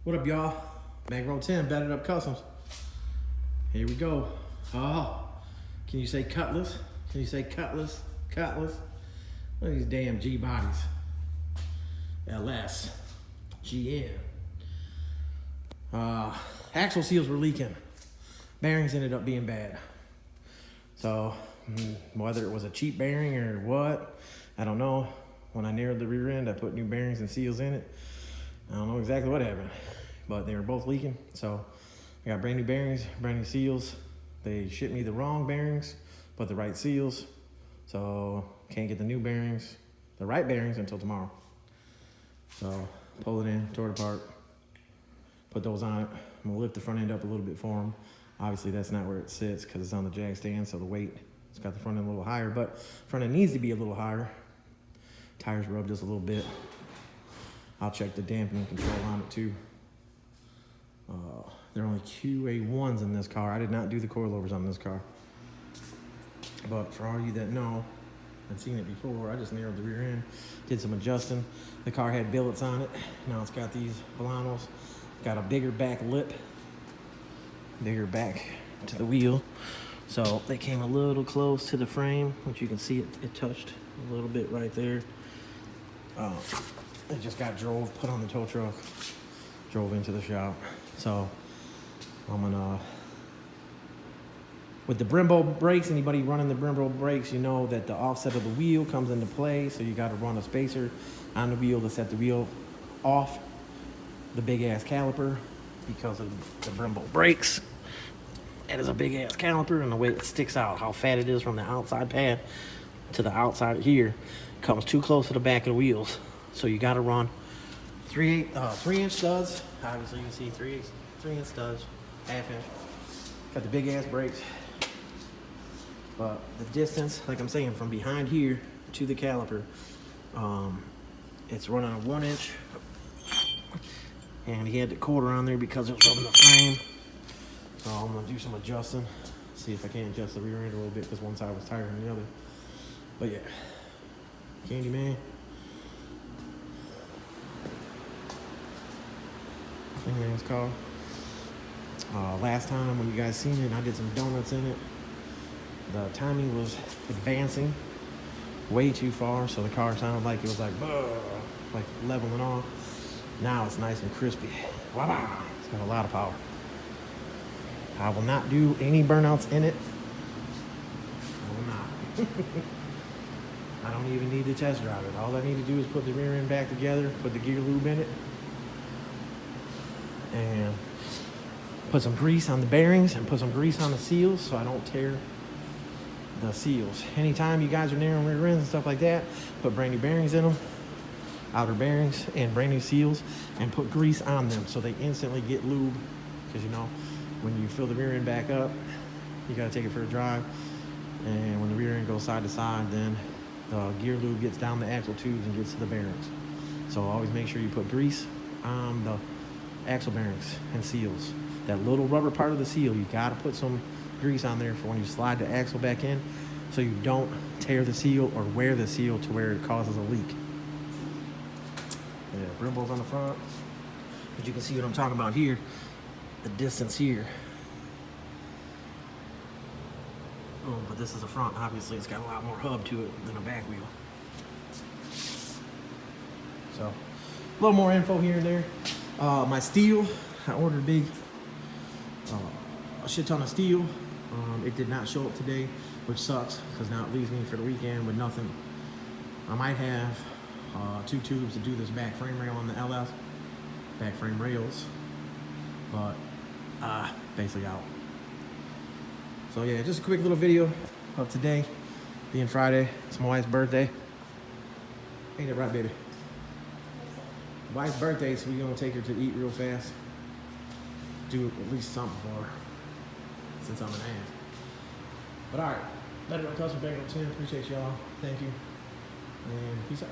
What up, y'all? Bankroll 10, battered up customs. Here we go. Oh, can you say cutlass? Can you say cutlass? Cutlass? Look at these damn Gbodys. LS. GN. Axle seals were leaking. Bearings ended up being bad. So, whether it was a cheap bearing or what, I don't know. When I narrowed the rear end, I put new bearings and seals in it. I don't know exactly what happened, but they were both leaking. So I got brand new bearings, brand new seals. They shipped me the wrong bearings, but the right seals. So can't get the new bearings, the right bearings until tomorrow. So pull it in, tore it apart, put those on it. I'm gonna lift the front end up a little bit for them. Obviously that's not where it sits because it's on the jag stand, so the weight, it's got the front end a little higher, but front end needs to be a little higher. Tires rubbed just a little bit. I'll check the dampening control on it too. There are only QA1s in this car. I did not do the coilovers on this car. But for all you that know, I've seen it before, I just narrowed the rear end, did some adjusting. The car had billets on it. Now it's got these Bolanos. Got a bigger back lip, bigger back to the wheel. So they came a little close to the frame, which you can see it touched a little bit right there. It just got put on the tow truck, drove into the shop. So I'm gonna, with the Brembo brakes, anybody running the Brembo brakes, you know that the offset of the wheel comes into play. So you gotta run a spacer on the wheel to set the wheel off the big ass caliper because of the Brembo brakes. That is a big ass caliper, and the way it sticks out, how fat it is from the outside pad to the outside here, comes too close to the back of the wheels. So you got to run 3-inch studs. Obviously you can see 3-inch studs, half-inch. Got the big ass brakes. But the distance, like I'm saying, from behind here to the caliper, it's running a 1-inch. And he had the quarter on there because it was rubbing the frame. So I'm gonna do some adjusting. See if I can adjust the rear end a little bit because one side was tighter than the other. But yeah, Candyman. I think that's called. Last time when you guys seen it, I did some donuts in it. The timing was advancing way too far, so the car sounded like it was like leveling off. Now it's nice and crispy. Wow, it's got a lot of power. I will not do any burnouts in it. I will not. I don't even need to test drive it. All I need to do is put the rear end back together, put the gear lube in it, and put some grease on the bearings and put some grease on the seals so I don't tear the seals. Anytime you guys are narrowing rear ends and stuff like that, put brand new bearings in them, outer bearings, and brand new seals, and put grease on them so they instantly get lube. Because you know, when you fill the rear end back up, you gotta take it for a drive. And when the rear end goes side to side, then the gear lube gets down the axle tubes and gets to the bearings. So always make sure you put grease on the axle bearings and seals. That little rubber part of the seal, you gotta put some grease on there for when you slide the axle back in, so you don't tear the seal or wear the seal to where it causes a leak. Yeah, Brembo's on the front. But you can see what I'm talking about here. The distance here. Oh, but this is the front. Obviously, it's got a lot more hub to it than a back wheel. So, a little more info here and there. My steel, I ordered a shit ton of steel. It did not show up today, which sucks because now it leaves me for the weekend with nothing. I might have 2 tubes to do this back frame rail on the LS, back frame rails, but basically out. So yeah, just a quick little video of today, being Friday. It's my wife's birthday. Ain't it right, baby? Wife's birthday, so we're gonna take her to eat real fast. Do at least something for her, since I'm an ass. But all right, let it go, Custom Bankroll 10. Appreciate y'all. Thank you, and peace out.